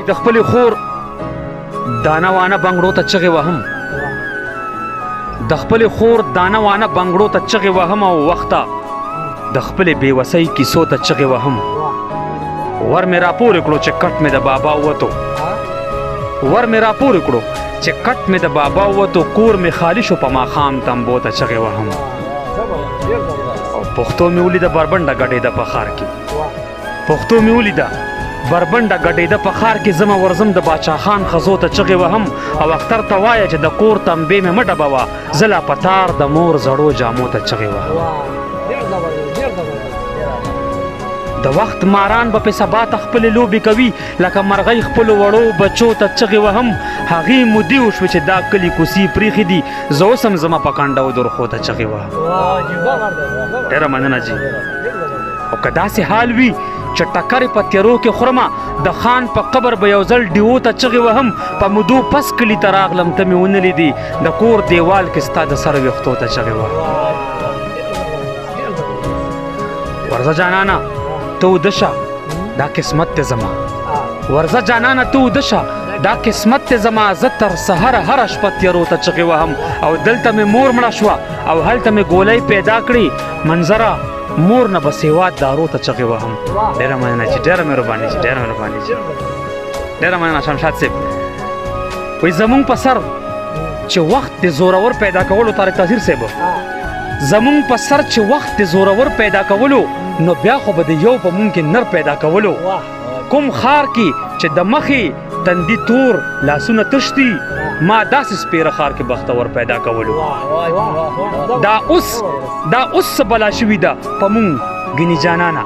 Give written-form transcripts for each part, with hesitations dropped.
د خپل خور دانه وانه بنګړو ته چغې وهم د خپل خور دانه وانه بنګړو ته چغې وهم او وخته د خپل بېوسۍ کیسو ته چغې وهم ور مې راپورې کړو چې کټ مې د بابا ووتو ور مې راپورې کړو چې کټ مې د بابا ووتو کور مې خالي شو په ماښام تمبو ته چغې وهم او پښتو مې ولیده بربنډه ګډېده په ښار کې پښتو مې ولیده بربنډه ګډېده په ښار کې زما ورځم د باچا خان ښځو ته چغې وهم او اختر ته وایه چې د کور تمبې مې مه ډبوه زه لا په تار د مور زړو جامو ته چغې وهم د وخت ماران به په سبا ته خپلې لوبې کوي لکه مرغۍ خپلو وړو بچو ته چغې وهم هغې مودې وشوې چې دا کلي کوڅې پرېښې دي زه اوس هم زما په کنډو درخو ته چغې وهم ډېره مننه جي او که داسې حال وي چې ټکرې په تیرو کې خورمه د خان په قبر به یو ځل ډیوو ته چغې وهم په مودو پس کلي ته راغلم ته مې ونه لیدې د کور دیوال کې ستا د سر ویښتو ته چغې وهم ورځه جانانه ته اوده شه دا قسمت دی زما ورځه جانانه ته اوده شه دا قسمت دی زما زه تر سهره هره شپه تیرو ته چغې وهم او دلته مې مور مړه شوه او هلته مې ګولۍ پیدا کړې منظره مور نه به سیوات دارو ته چغې وهم ډېره مننه چې ډېره مهرباني چې ډېره مهرباني چې ډېره مننه شمشاد صاحب وایي زمونږ په سر چې وخت د زورور پیدا کولو طارق طاهر صاحب زمونږ په سر چې وخت د زورور پیدا کولو نو بیا خو به د یو په مونږ کې نر پیدا کولو کوم ښار کې چې د مخې تندي تور لاسونه تش دي ما داسې سپېره ښار کې بختور پیدا کولو دا اوس څه بلا شوي ده په مونږ ګیني جانانه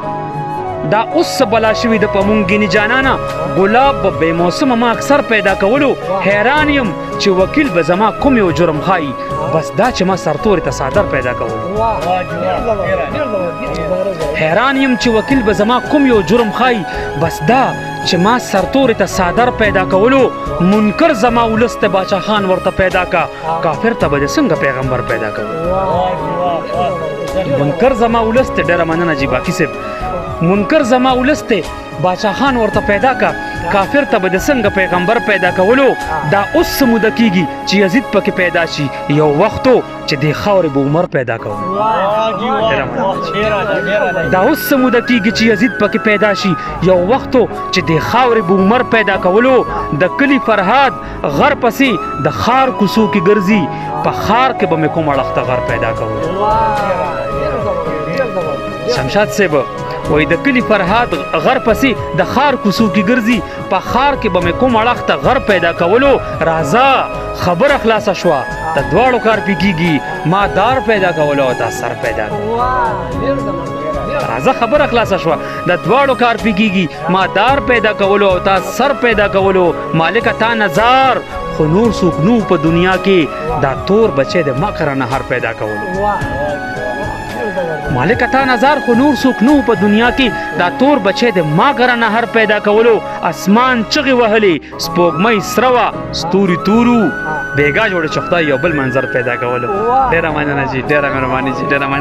دا اوس څه بلا شوي ده په مونږ ګیني جانانه ګلاب به بې موسمه ما اکثر پیدا کولو حیران یم چې وکیل به زما کوم یو جرم ښایي بس دا چې ما سرتورې ته څادر پیدا کولو حیران یم چې وکیل به زما کوم یو جرم ښایي بس دا چې ما سرتورې ته څادر پیدا کولو منکر زما ولس ته باچا خان ورته پیدا کا کافر ته به د څنګه پیغمبر پیدا کولو منکر زما ولس ته ډېره مننه جي باقي صاحب منکر زما ولس ته باچا خان ورته پیدا کا کافر ته به د څنګه پیغمبر پیدا کولو دا اوس څه موده کېږي چې یزید پکې پیدا شي یو وختو چې دې خاورې به عمر پیدا کولو دا اوس څه موده کېږي چې یزید پکې پیدا شي یو وختو چې دې خاورې به عمر پیدا کولو د کلي فرهاد غر پسې د ښار کوڅو کې ګرځي په ښار کې به مې کوم اړخته غر پیدا کولو شمشاد صاحب وای د کلی فرهاد غر پسې د ښار کوڅو کې ګرځي په ښار کې به مې کوم اړخ ته غر پیدا کولو راځه خبره خلاصه شوه د دواړو کار پې کېږي ما دار پیدا کولو او تا سر پیدا کولو راځه خبره خلاصه شوه د دواړو کار پې کېږي ما دار پیدا کولو او تا سر پیدا کولو مالکه تا نظار خو نور څوک نو په دنیا کې دا تور بچی د ما کره نهر پیدا کولو مالک تا نظر خو نور څوک نو په دنیا کې دا تور بچی د ما کره نهر پیدا کولو اسمان چغې وهلې سپوږمۍ سره وه ستوري تورو بېګا جوړې چې خدای یو بل منظر پیدا کولو ډېره مننه جي ډېره مهرباني جي ډېره مننه